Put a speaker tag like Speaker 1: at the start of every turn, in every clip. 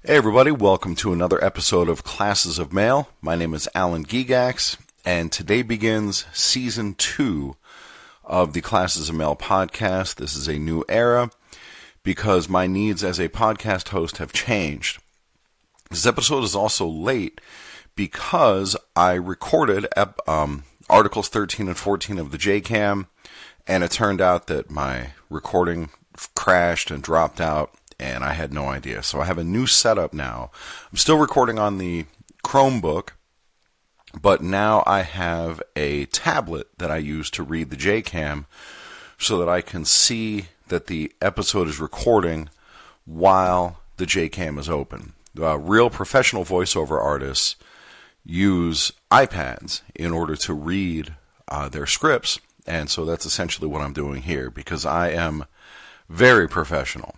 Speaker 1: Hey everybody, welcome to another episode of Classes of Mail. My name is Alan Gigax, and today begins Season 2 of the Classes of Mail podcast. This is a new era because my needs as a podcast host have changed. This episode is also late because I recorded Articles 13 and 14 of the JCAM, and it turned out that my recording crashed and dropped out, and I had no idea. So I have a new setup now. I'm still recording on the Chromebook, but now I have a tablet that I use to read the JCAM so that I can see that the episode is recording while the JCAM is open. Real professional voiceover artists use iPads in order to read their scripts, and so that's essentially what I'm doing here because I am very professional.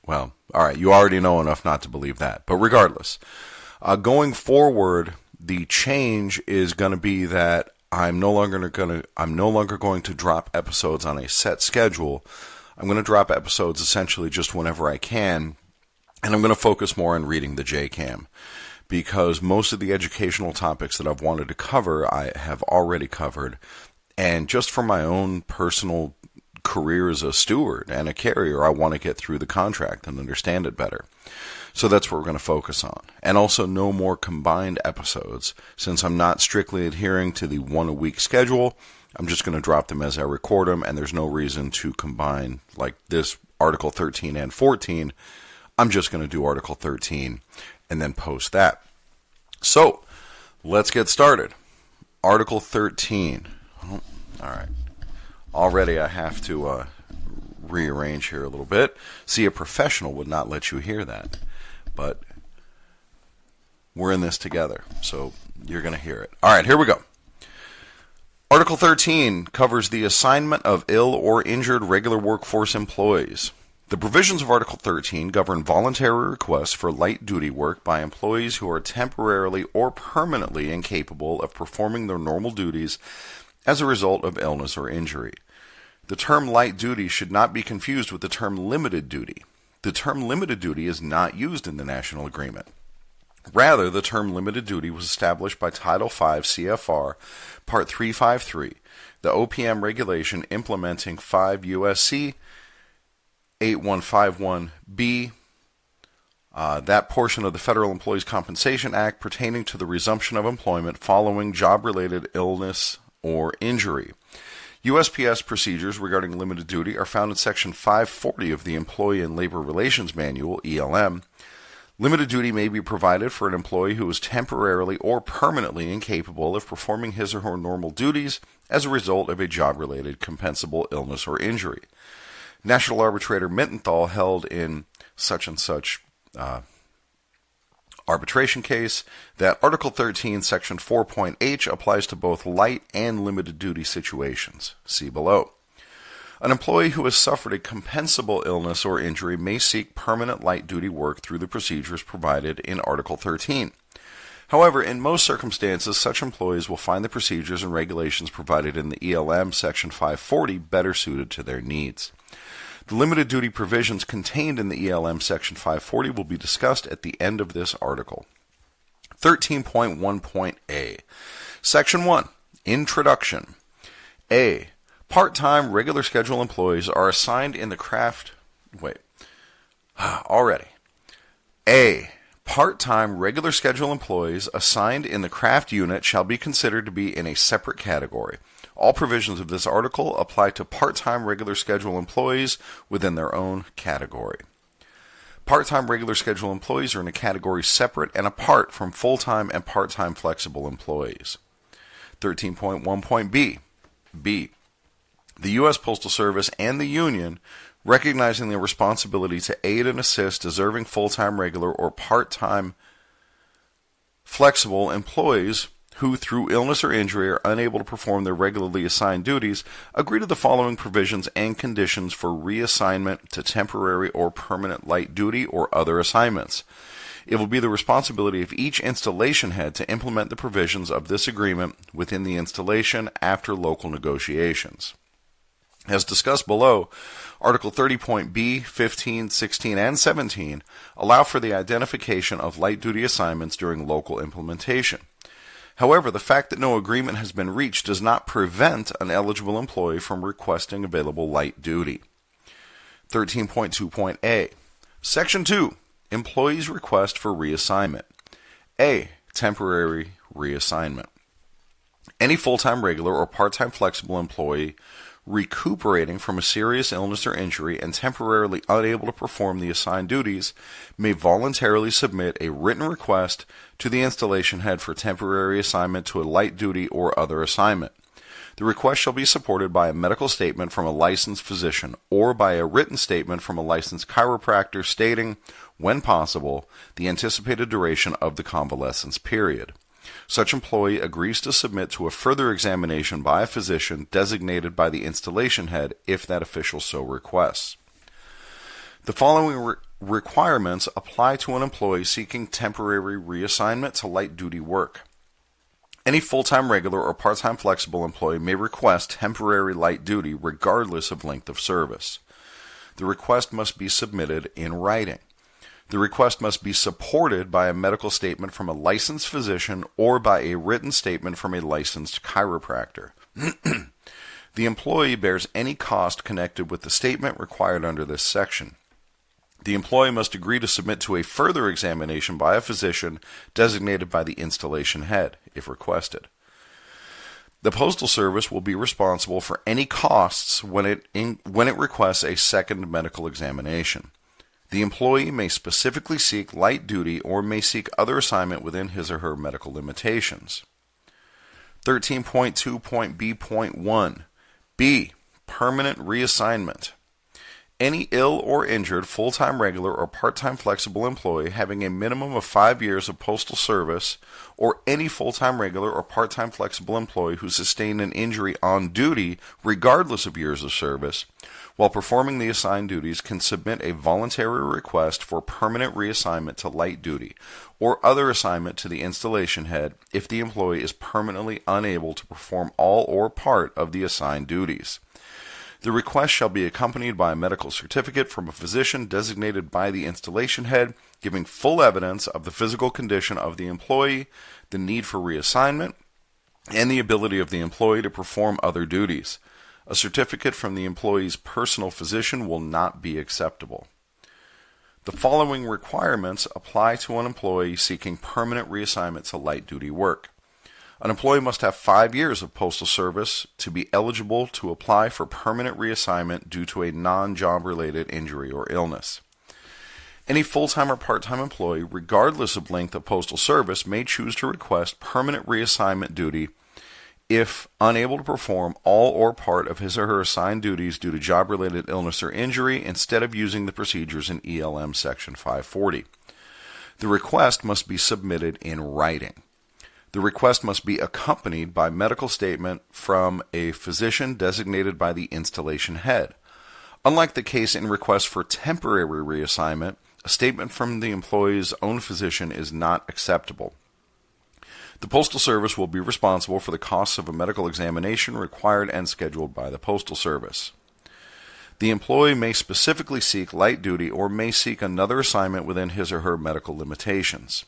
Speaker 1: Well, all right, you already know enough not to believe that. But regardless, going forward, the change is going to be that I'm no longer going to drop episodes on a set schedule. I'm going to drop episodes essentially just whenever I can, and I'm going to focus more on reading the JCAM because most of the educational topics that I've wanted to cover, I have already covered, and just for my own personal career as a steward and a carrier, I want to get through the contract and understand it better. So that's what we're going to focus on. And also no more combined episodes. Since I'm not strictly adhering to the one-a-week schedule, I'm just going to drop them as I record them, and there's no reason to combine like this Article 13 and 14. I'm just going to do Article 13 and then post that. So, let's get started. Article 13. Oh, all right. Already I have to rearrange here a little bit. See, a professional would not let you hear that. But we're in this together, so you're going to hear it. All right, here we go. Article 13 covers the assignment of ill or injured regular workforce employees. The provisions of Article 13 govern voluntary requests for light-duty work by employees who are temporarily or permanently incapable of performing their normal duties as a result of illness or injury. The term light duty should not be confused with the term limited duty. The term limited duty is not used in the National Agreement. Rather, the term limited duty was established by Title V CFR Part 353, the OPM regulation implementing 5 U.S.C. 8151B, that portion of the Federal Employees Compensation Act pertaining to the resumption of employment following job-related illness or injury. USPS procedures regarding limited duty are found in Section 540 of the Employee and Labor Relations Manual, ELM. Limited duty may be provided for an employee who is temporarily or permanently incapable of performing his or her normal duties as a result of a job-related compensable illness or injury. National Arbitrator Mittenthal held in such and such arbitration case that Article 13, Section 4.H applies to both light and limited duty situations. See below. An employee who has suffered a compensable illness or injury may seek permanent light duty work through the procedures provided in Article 13. However, in most circumstances, such employees will find the procedures and regulations provided in the ELM Section 540 better suited to their needs. The limited duty provisions contained in the ELM Section 540 will be discussed at the end of this article. 13.1.A. Section 1. Introduction. A. Part-time regular schedule employees are assigned in the craft... A. Part-time regular schedule employees assigned in the craft unit shall be considered to be in a separate category. All provisions of this article apply to part-time regular schedule employees within their own category. Part-time regular schedule employees are in a category separate and apart from full-time and part-time flexible employees. 13.1.B. B. The U.S. Postal Service and the Union, recognizing their responsibility to aid and assist deserving full-time regular or part-time flexible employees who, through illness or injury, are unable to perform their regularly assigned duties, agree to the following provisions and conditions for reassignment to temporary or permanent light duty or other assignments. It will be the responsibility of each installation head to implement the provisions of this agreement within the installation after local negotiations. As discussed below, Article 30.B, 15, 16, and 17 allow for the identification of light-duty assignments during local implementation. However, the fact that no agreement has been reached does not prevent an eligible employee from requesting available light duty. 13.2.A. Section 2. Employees' request for reassignment. A. Temporary reassignment. Any full-time regular or part-time flexible employee recuperating from a serious illness or injury and temporarily unable to perform the assigned duties may voluntarily submit a written request to the installation head for temporary assignment to a light duty or other assignment. The request shall be supported by a medical statement from a licensed physician or by a written statement from a licensed chiropractor stating, when possible, the anticipated duration of the convalescence period. Such employee agrees to submit to a further examination by a physician designated by the installation head if that official so requests. The following requirements apply to an employee seeking temporary reassignment to light-duty work. Any full-time regular or part-time flexible employee may request temporary light duty regardless of length of service. The request must be submitted in writing. The request must be supported by a medical statement from a licensed physician or by a written statement from a licensed chiropractor. The employee bears any cost connected with the statement required under this section. The employee must agree to submit to a further examination by a physician designated by the installation head, if requested. The Postal Service will be responsible for any costs when it requests a second medical examination. The employee may specifically seek light duty or may seek other assignment within his or her medical limitations. 13.2.B.1. B. Permanent reassignment. Any ill or injured full-time regular or part-time flexible employee having a minimum of 5 years of postal service, or any full-time regular or part-time flexible employee who sustained an injury on duty regardless of years of service, while performing the assigned duties can submit a voluntary request for permanent reassignment to light duty or other assignment to the installation head if the employee is permanently unable to perform all or part of the assigned duties. The request shall be accompanied by a medical certificate from a physician designated by the installation head, giving full evidence of the physical condition of the employee, the need for reassignment, and the ability of the employee to perform other duties. A certificate from the employee's personal physician will not be acceptable. The following requirements apply to an employee seeking permanent reassignment to light-duty work. An employee must have 5 years of postal service to be eligible to apply for permanent reassignment due to a non-job-related injury or illness. Any full-time or part-time employee, regardless of length of postal service, may choose to request permanent reassignment duty if unable to perform all or part of his or her assigned duties due to job-related illness or injury instead of using the procedures in ELM Section 540. The request must be submitted in writing. The request must be accompanied by medical statement from a physician designated by the installation head. Unlike the case in requests for temporary reassignment, a statement from the employee's own physician is not acceptable. The Postal Service will be responsible for the costs of a medical examination required and scheduled by the Postal Service. The employee may specifically seek light duty or may seek another assignment within his or her medical limitations.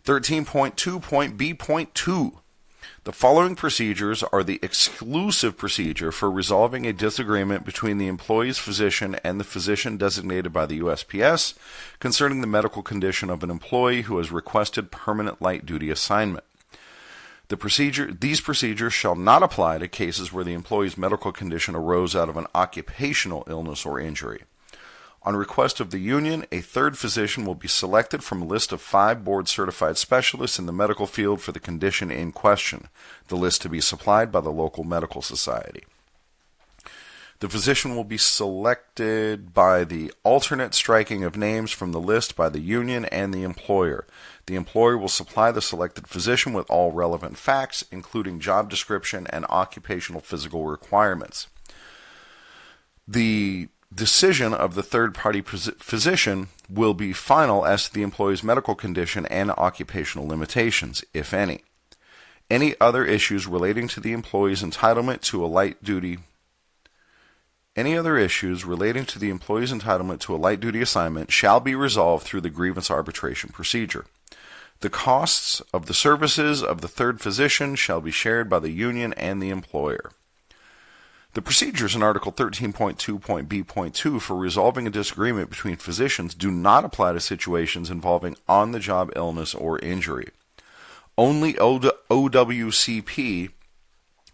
Speaker 1: 13.2.B.2. The following procedures are the exclusive procedure for resolving a disagreement between the employee's physician and the physician designated by the USPS concerning the medical condition of an employee who has requested permanent light-duty assignment. These procedures shall not apply to cases where the employee's medical condition arose out of an occupational illness or injury. On request of the union, a third physician will be selected from a list of 5 board-certified specialists in the medical field for the condition in question, the list to be supplied by the local medical society. The physician will be selected by the alternate striking of names from the list by the union and the employer. The employer will supply the selected physician with all relevant facts, including job description and occupational physical requirements. The decision of the third-party physician will be final as to the employee's medical condition and occupational limitations, if any. Any other issues relating to the employee's entitlement to a light duty Any other issues relating to the employee's entitlement to a light-duty assignment shall be resolved through the grievance arbitration procedure. The costs of the services of the third physician shall be shared by the union and the employer. The procedures in Article 13.2.b.2 for resolving a disagreement between physicians do not apply to situations involving on-the-job illness or injury. Only OWCP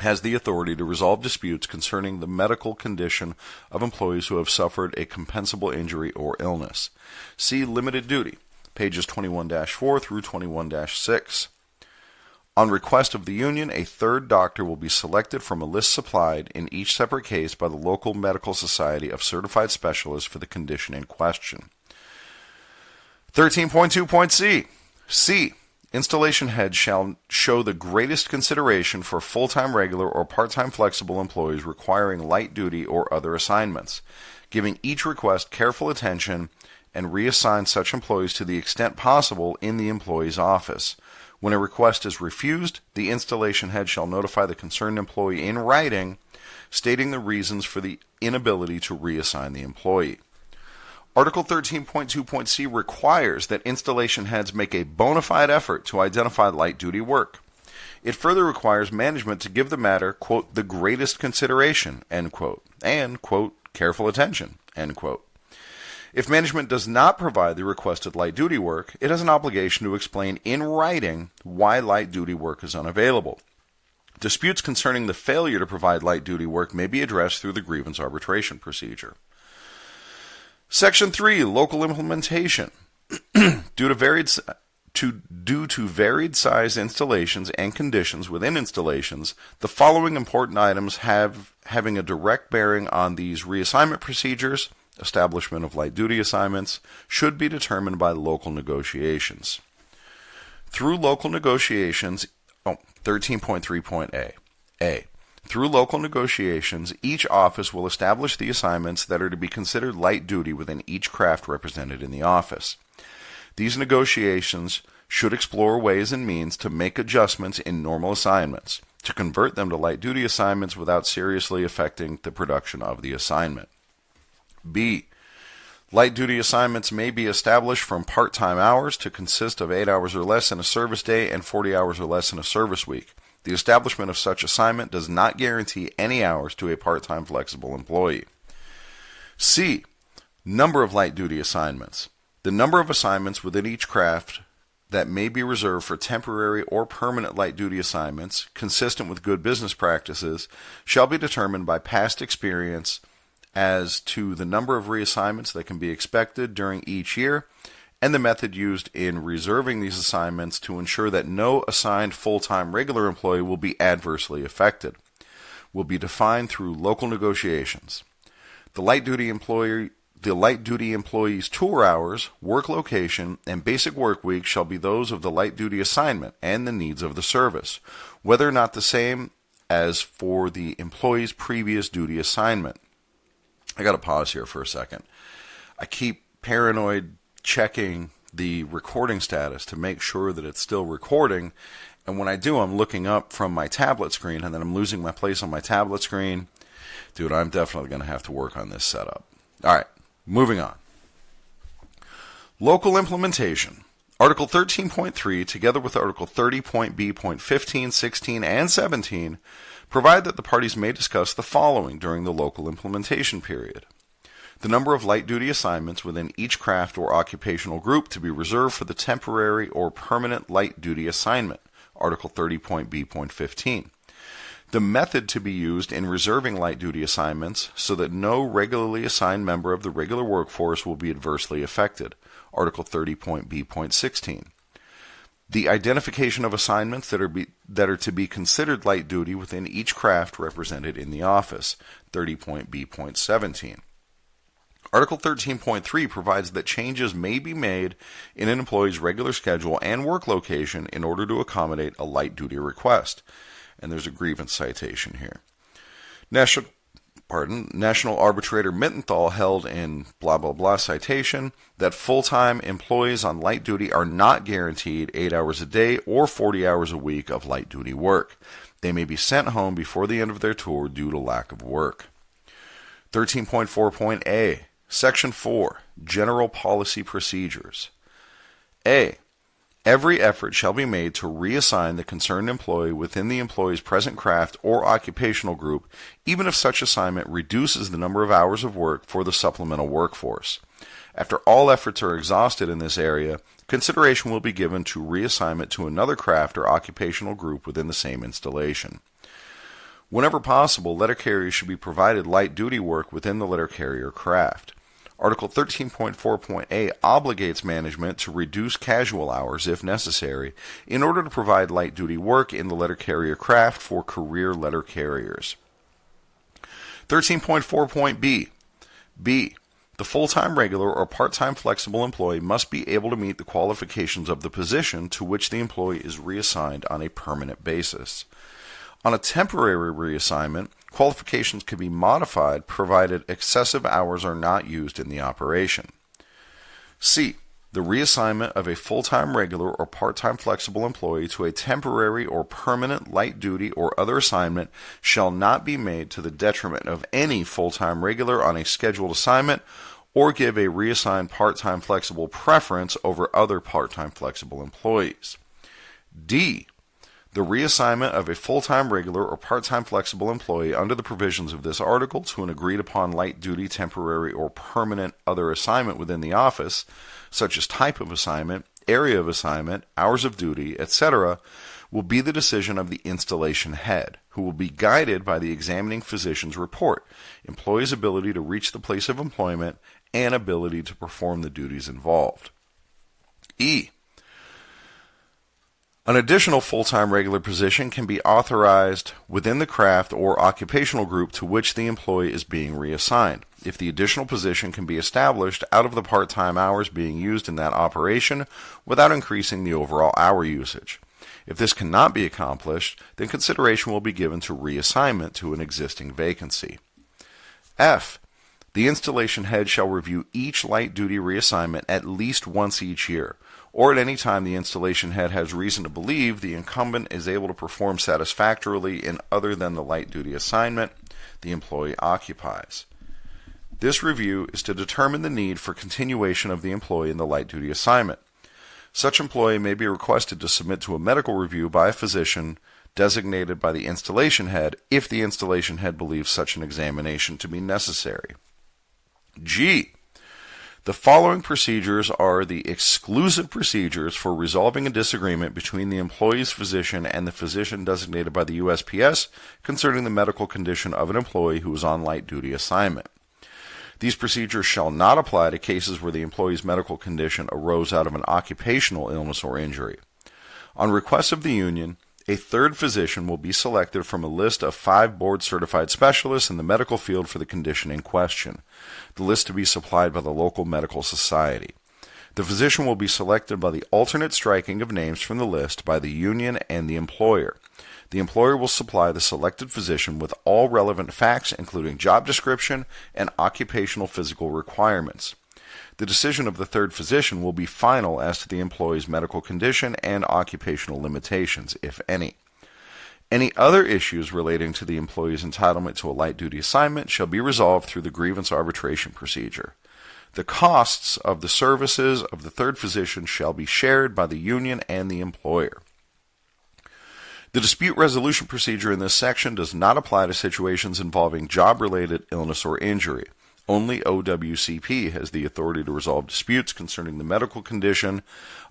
Speaker 1: has the authority to resolve disputes concerning the medical condition of employees who have suffered a compensable injury or illness. See limited duty, pages 21-4 through 21-6. On request of the union, a third doctor will be selected from a list supplied in each separate case by the local medical society of certified specialists for the condition in question. 13.2.c. C. Installation heads shall show the greatest consideration for full-time regular or part-time flexible employees requiring light duty or other assignments, giving each request careful attention and reassign such employees to the extent possible in the employee's office. When a request is refused, the installation head shall notify the concerned employee in writing, stating the reasons for the inability to reassign the employee. Article 13.2.c requires that installation heads make a bona fide effort to identify light-duty work. It further requires management to give the matter, quote, the greatest consideration, end quote, and, quote, careful attention, end quote. If management does not provide the requested light-duty work, it has an obligation to explain in writing why light-duty work is unavailable. Disputes concerning the failure to provide light-duty work may be addressed through the grievance arbitration procedure. Section 3, local implementation. Due to varied size installations and conditions within installations, the following important items having a direct bearing on these reassignment procedures, establishment of light-duty assignments, should be determined by local negotiations. Through local negotiations, 13.3.a. Through local negotiations, each office will establish the assignments that are to be considered light duty within each craft represented in the office. These negotiations should explore ways and means to make adjustments in normal assignments, to convert them to light duty assignments without seriously affecting the production of the assignment. B. Light duty assignments may be established from part-time hours to consist of 8 hours or less in a service day and 40 hours or less in a service week. The establishment of such assignment does not guarantee any hours to a part-time flexible employee. C. Number of light-duty assignments. The number of assignments within each craft that may be reserved for temporary or permanent light-duty assignments, consistent with good business practices, shall be determined by past experience as to the number of reassignments that can be expected during each year, and the method used in reserving these assignments to ensure that no assigned full-time regular employee will be adversely affected, will be defined through local negotiations. The light-duty employee's tour hours, work location, and basic work week shall be those of the light-duty assignment and the needs of the service, whether or not the same as for the employee's previous duty assignment. I got to pause here for a second. I keep paranoid checking the recording status to make sure that it's still recording, and when I do, I'm looking up from my tablet screen, and then I'm losing my place on my tablet screen. Dude, I'm definitely going to have to work on this setup. All right, moving on. Local implementation. Article 13.3, together with Article 30.b.15, 16, and 17, provide that the parties may discuss the following during the local implementation period. The number of light-duty assignments within each craft or occupational group to be reserved for the temporary or permanent light-duty assignment, Article 30.b.15. The method to be used in reserving light-duty assignments so that no regularly assigned member of the regular workforce will be adversely affected, Article 30.b.16. The identification of assignments that are to be considered light-duty within each craft represented in the office, 30.b.17. Article 13.3 provides that changes may be made in an employee's regular schedule and work location in order to accommodate a light-duty request. And there's a grievance citation here. National Arbitrator Mittenthal held in blah, blah, blah citation that full-time employees on light duty are not guaranteed 8 hours a day or 40 hours a week of light-duty work. They may be sent home before the end of their tour due to lack of work. 13.4.A, Section 4, General Policy Procedures. A. Every effort shall be made to reassign the concerned employee within the employee's present craft or occupational group, even if such assignment reduces the number of hours of work for the supplemental workforce. After all efforts are exhausted in this area, consideration will be given to reassignment to another craft or occupational group within the same installation. Whenever possible, letter carriers should be provided light-duty work within the letter carrier craft. Article 13.4.A obligates management to reduce casual hours, if necessary, in order to provide light-duty work in the letter carrier craft for career letter carriers. 13.4.B. B. The full-time regular or part-time flexible employee must be able to meet the qualifications of the position to which the employee is reassigned on a permanent basis. On a temporary reassignment, qualifications can be modified provided excessive hours are not used in the operation. C. The reassignment of a full-time regular or part-time flexible employee to a temporary or permanent light-duty or other assignment shall not be made to the detriment of any full-time regular on a scheduled assignment or give a reassigned part-time flexible preference over other part-time flexible employees. D. The reassignment of a full-time regular or part-time flexible employee under the provisions of this article to an agreed-upon light-duty, temporary, or permanent other assignment within the office, such as type of assignment, area of assignment, hours of duty, etc., will be the decision of the installation head, who will be guided by the examining physician's report, employee's ability to reach the place of employment, and ability to perform the duties involved. E. An additional full-time regular position can be authorized within the craft or occupational group to which the employee is being reassigned, if the additional position can be established out of the part-time hours being used in that operation without increasing the overall hour usage. If this cannot be accomplished, then consideration will be given to reassignment to an existing vacancy. F. The installation head shall review each light-duty reassignment at least once each year, or at any time the installation head has reason to believe the incumbent is able to perform satisfactorily in other than the light-duty assignment the employee occupies. This review is to determine the need for continuation of the employee in the light-duty assignment. Such employee may be requested to submit to a medical review by a physician designated by the installation head if the installation head believes such an examination to be necessary. G. The following procedures are the exclusive procedures for resolving a disagreement between the employee's physician and the physician designated by the USPS concerning the medical condition of an employee who is on light-duty assignment. These procedures shall not apply to cases where the employee's medical condition arose out of an occupational illness or injury. On request of the union, a third physician will be selected from a list of 5 board-certified specialists in the medical field for the condition in question, the list to be supplied by the local medical society. The physician will be selected by the alternate striking of names from the list by the union and the employer. The employer will supply the selected physician with all relevant facts, including job description and occupational physical requirements. The decision of the third physician will be final as to the employee's medical condition and occupational limitations, if any. Any other issues relating to the employee's entitlement to a light-duty assignment shall be resolved through the grievance arbitration procedure. The costs of the services of the third physician shall be shared by the union and the employer. The dispute resolution procedure in this section does not apply to situations involving job-related illness or injury. Only OWCP has the authority to resolve disputes concerning the medical condition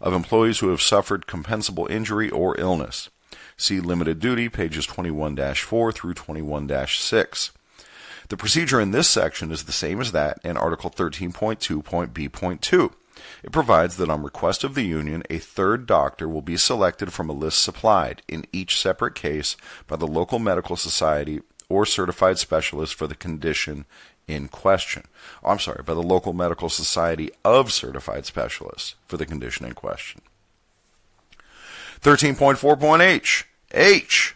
Speaker 1: of employees who have suffered compensable injury or illness. See Limited Duty, pages 21-4 through 21-6. The procedure in this section is the same as that in Article 13.2.B.2. It provides that on request of the union, a third doctor will be selected from a list supplied in each separate case by the local medical society or certified specialist for the condition in question. By the local medical society of certified specialists for the condition in question. 13.4.H. H.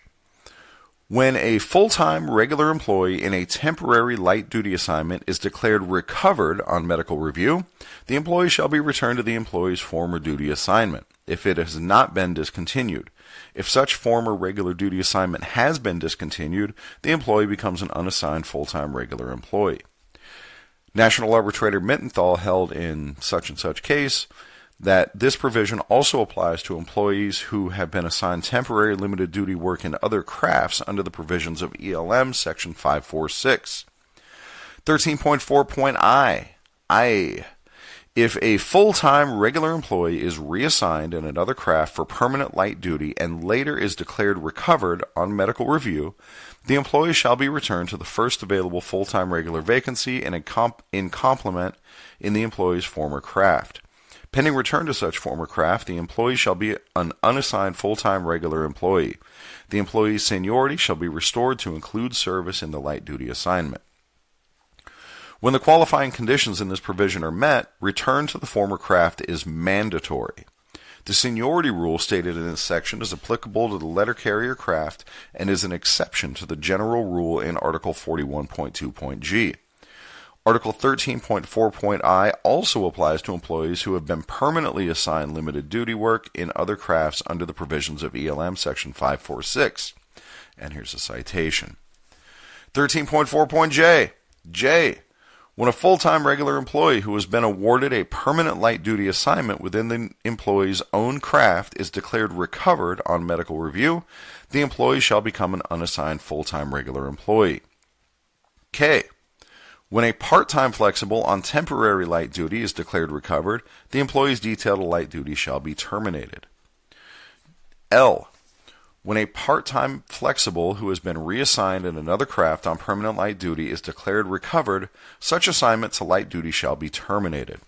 Speaker 1: When a full-time regular employee in a temporary light-duty assignment is declared recovered on medical review, the employee shall be returned to the employee's former duty assignment, if it has not been discontinued. If such former regular duty assignment has been discontinued, the employee becomes an unassigned full-time regular employee. National Arbitrator Mittenthal held in such and such case that this provision also applies to employees who have been assigned temporary limited duty work in other crafts under the provisions of ELM Section 546. 13.4.I. If a full-time regular employee is reassigned in another craft for permanent light duty and later is declared recovered on medical review, the employee shall be returned to the first available full-time regular vacancy in complement in the employee's former craft. Pending return to such former craft, the employee shall be an unassigned full-time regular employee. The employee's seniority shall be restored to include service in the light duty assignment. When the qualifying conditions in this provision are met, return to the former craft is mandatory. The seniority rule stated in this section is applicable to the letter carrier craft and is an exception to the general rule in Article 41.2.g. Article 13.4.I also applies to employees who have been permanently assigned limited duty work in other crafts under the provisions of ELM Section 546. And here's a citation. 13.4.j. J. When a full-time regular employee who has been awarded a permanent light duty assignment within the employee's own craft is declared recovered on medical review, the employee shall become an unassigned full-time regular employee. K. When a part-time flexible on temporary light duty is declared recovered, the employee's detail to light duty shall be terminated. L. When a part-time flexible who has been reassigned in another craft on permanent light duty is declared recovered, such assignment to light duty shall be terminated.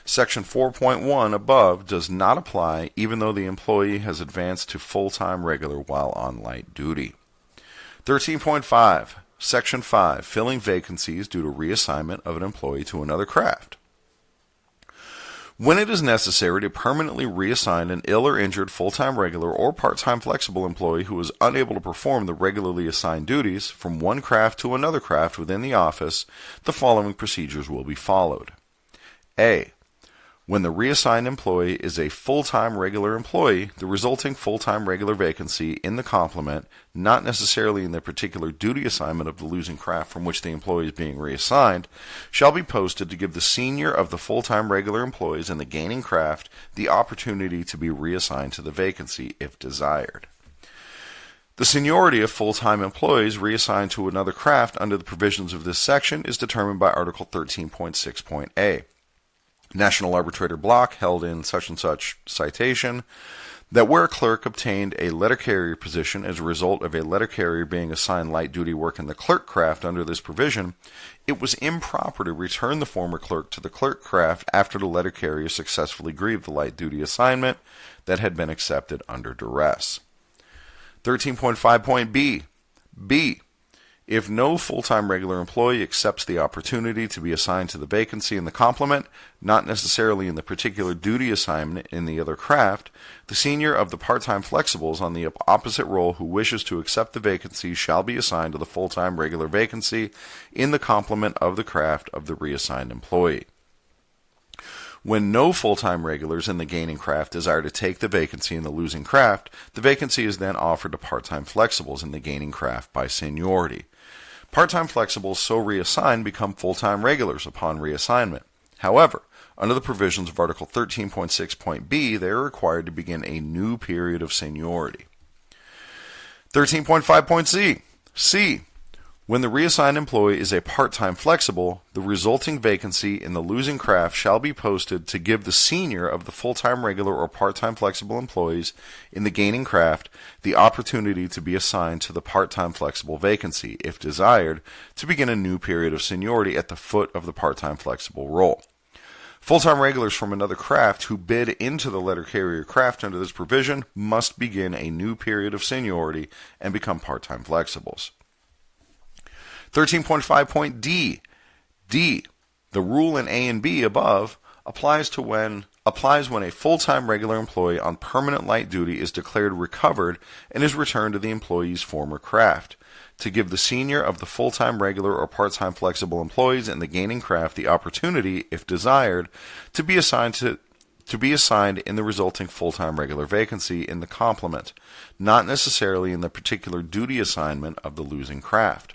Speaker 1: Section 4.1 above does not apply even though the employee has advanced to full-time regular while on light duty. 13.5. Section 5. Filling vacancies due to reassignment of an employee to another craft. When it is necessary to permanently reassign an ill or injured full-time regular or part-time flexible employee who is unable to perform the regularly assigned duties from one craft to another craft within the office, the following procedures will be followed. A. When the reassigned employee is a full-time regular employee, the resulting full-time regular vacancy in the complement, not necessarily in the particular duty assignment of the losing craft from which the employee is being reassigned, shall be posted to give the senior of the full-time regular employees in the gaining craft the opportunity to be reassigned to the vacancy if desired. The seniority of full-time employees reassigned to another craft under the provisions of this section is determined by Article 13.6.a. National Arbitrator Block held in such and such citation that where a clerk obtained a letter carrier position as a result of a letter carrier being assigned light duty work in the clerk craft under this provision, it was improper to return the former clerk to the clerk craft after the letter carrier successfully grieved the light duty assignment that had been accepted under duress. 13.5.b. B. If no full-time regular employee accepts the opportunity to be assigned to the vacancy in the complement, not necessarily in the particular duty assignment in the other craft, the senior of the part-time flexibles on the opposite role who wishes to accept the vacancy shall be assigned to the full-time regular vacancy in the complement of the craft of the reassigned employee. When no full-time regulars in the gaining craft desire to take the vacancy in the losing craft, the vacancy is then offered to part-time flexibles in the gaining craft by seniority. Part-time flexibles so reassigned become full-time regulars upon reassignment. However, under the provisions of Article 13.6.b, they are required to begin a new period of seniority. 13.5.c. C. When the reassigned employee is a part-time flexible, the resulting vacancy in the losing craft shall be posted to give the senior of the full-time regular or part-time flexible employees in the gaining craft the opportunity to be assigned to the part-time flexible vacancy, if desired, to begin a new period of seniority at the foot of the part-time flexible role. Full-time regulars from another craft who bid into the letter carrier craft under this provision must begin a new period of seniority and become part-time flexibles. 13.5.d. D. The rule in A and B above applies when a full-time regular employee on permanent light duty is declared recovered and is returned to the employee's former craft, to give the senior of the full-time regular or part-time flexible employees in the gaining craft the opportunity, if desired, to be assigned in the resulting full-time regular vacancy in the complement, not necessarily in the particular duty assignment of the losing craft.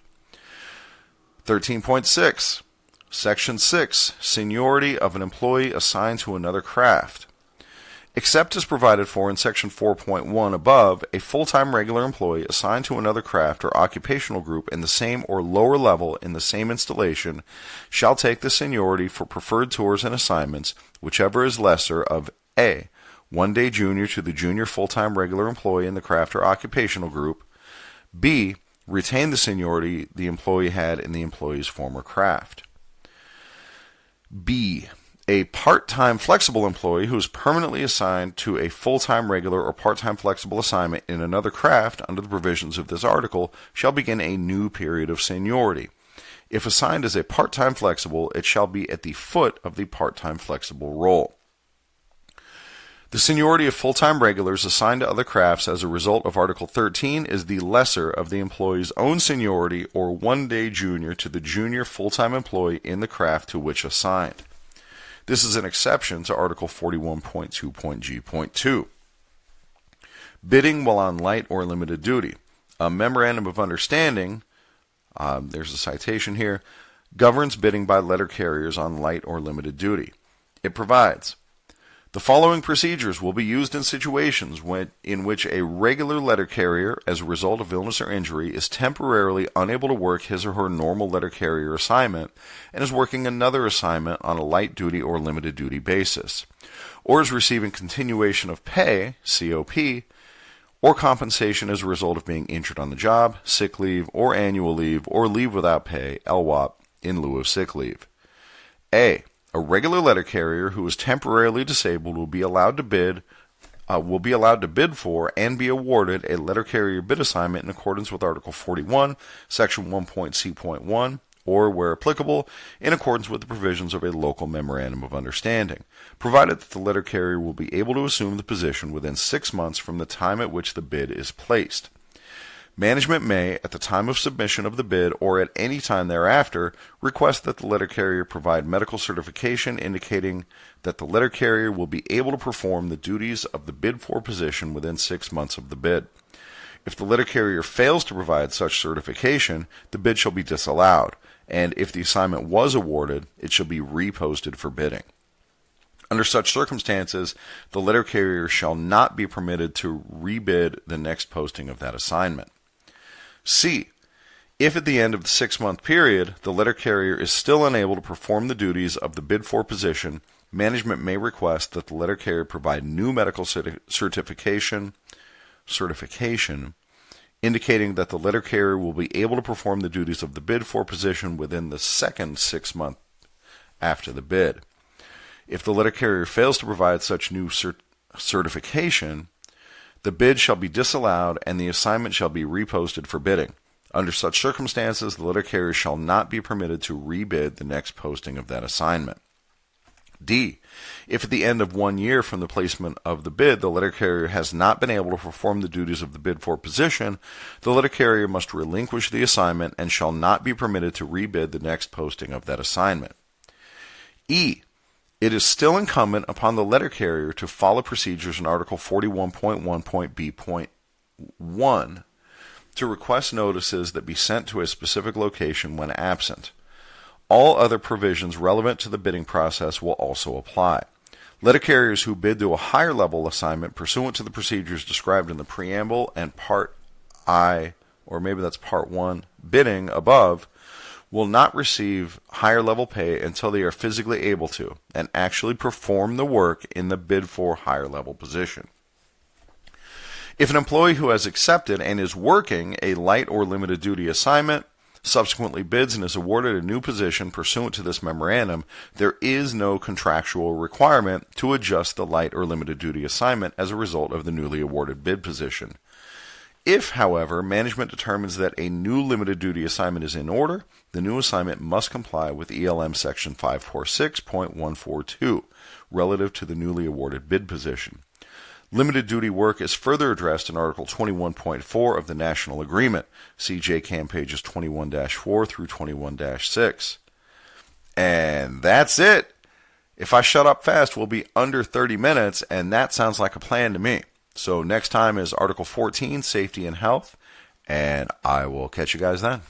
Speaker 1: 13.6. Section 6. Seniority of an employee assigned to another craft. Except as provided for in Section 4.1 above, a full-time regular employee assigned to another craft or occupational group in the same or lower level in the same installation shall take the seniority for preferred tours and assignments, whichever is lesser, of A. 1 day junior to the junior full-time regular employee in the craft or occupational group, B. Retain the seniority the employee had in the employee's former craft. B. A part-time flexible employee who is permanently assigned to a full-time regular or part-time flexible assignment in another craft under the provisions of this article shall begin a new period of seniority. If assigned as a part-time flexible, it shall be at the foot of the part-time flexible role. The seniority of full-time regulars assigned to other crafts as a result of Article 13 is the lesser of the employee's own seniority or 1 day junior to the junior full-time employee in the craft to which assigned. This is an exception to Article 41.2.G.2. Bidding while on light or limited duty. A memorandum of understanding, there's a citation here, governs bidding by letter carriers on light or limited duty. It provides, the following procedures will be used in situations in which a regular letter carrier, as a result of illness or injury, is temporarily unable to work his or her normal letter carrier assignment and is working another assignment on a light duty or limited duty basis, or is receiving continuation of pay, COP, or compensation as a result of being injured on the job, sick leave, or annual leave, or leave without pay, LWOP, in lieu of sick leave. A regular letter carrier who is temporarily disabled will be allowed to bid for and be awarded a letter carrier bid assignment in accordance with Article 41, Section 1.C.1, or, where applicable, in accordance with the provisions of a local memorandum of understanding, provided that the letter carrier will be able to assume the position within 6 months from the time at which the bid is placed. Management may, at the time of submission of the bid or at any time thereafter, request that the letter carrier provide medical certification indicating that the letter carrier will be able to perform the duties of the bid for position within 6 months of the bid. If the letter carrier fails to provide such certification, the bid shall be disallowed, and if the assignment was awarded, it shall be reposted for bidding. Under such circumstances, the letter carrier shall not be permitted to rebid the next posting of that assignment. C. If at the end of the 6-month period, the letter carrier is still unable to perform the duties of the bid for position, management may request that the letter carrier provide new medical certification indicating that the letter carrier will be able to perform the duties of the bid for position within the second 6 months after the bid. If the letter carrier fails to provide such new certification, the bid shall be disallowed and the assignment shall be reposted for bidding. Under such circumstances, the letter carrier shall not be permitted to rebid the next posting of that assignment. D. If at the end of 1 year from the placement of the bid, the letter carrier has not been able to perform the duties of the bid for position, the letter carrier must relinquish the assignment and shall not be permitted to rebid the next posting of that assignment. E. It is still incumbent upon the letter carrier to follow procedures in Article 41.1.B.1 to request notices that be sent to a specific location when absent. All other provisions relevant to the bidding process will also apply. Letter carriers who bid to a higher level assignment pursuant to the procedures described in the preamble and Part I, or maybe that's Part 1, bidding above, will not receive higher level pay until they are physically able to and actually perform the work in the bid for higher level position. If an employee who has accepted and is working a light or limited duty assignment subsequently bids and is awarded a new position pursuant to this memorandum, there is no contractual requirement to adjust the light or limited duty assignment as a result of the newly awarded bid position. If, however, management determines that a new limited duty assignment is in order, the new assignment must comply with ELM Section 546.142 relative to the newly awarded bid position. Limited duty work is further addressed in Article 21.4 of the National Agreement. See JCAM pages 21-4 through 21-6. And that's it. If I shut up fast, we'll be under 30 minutes, and that sounds like a plan to me. So next time is Article 14, Safety and Health, and I will catch you guys then.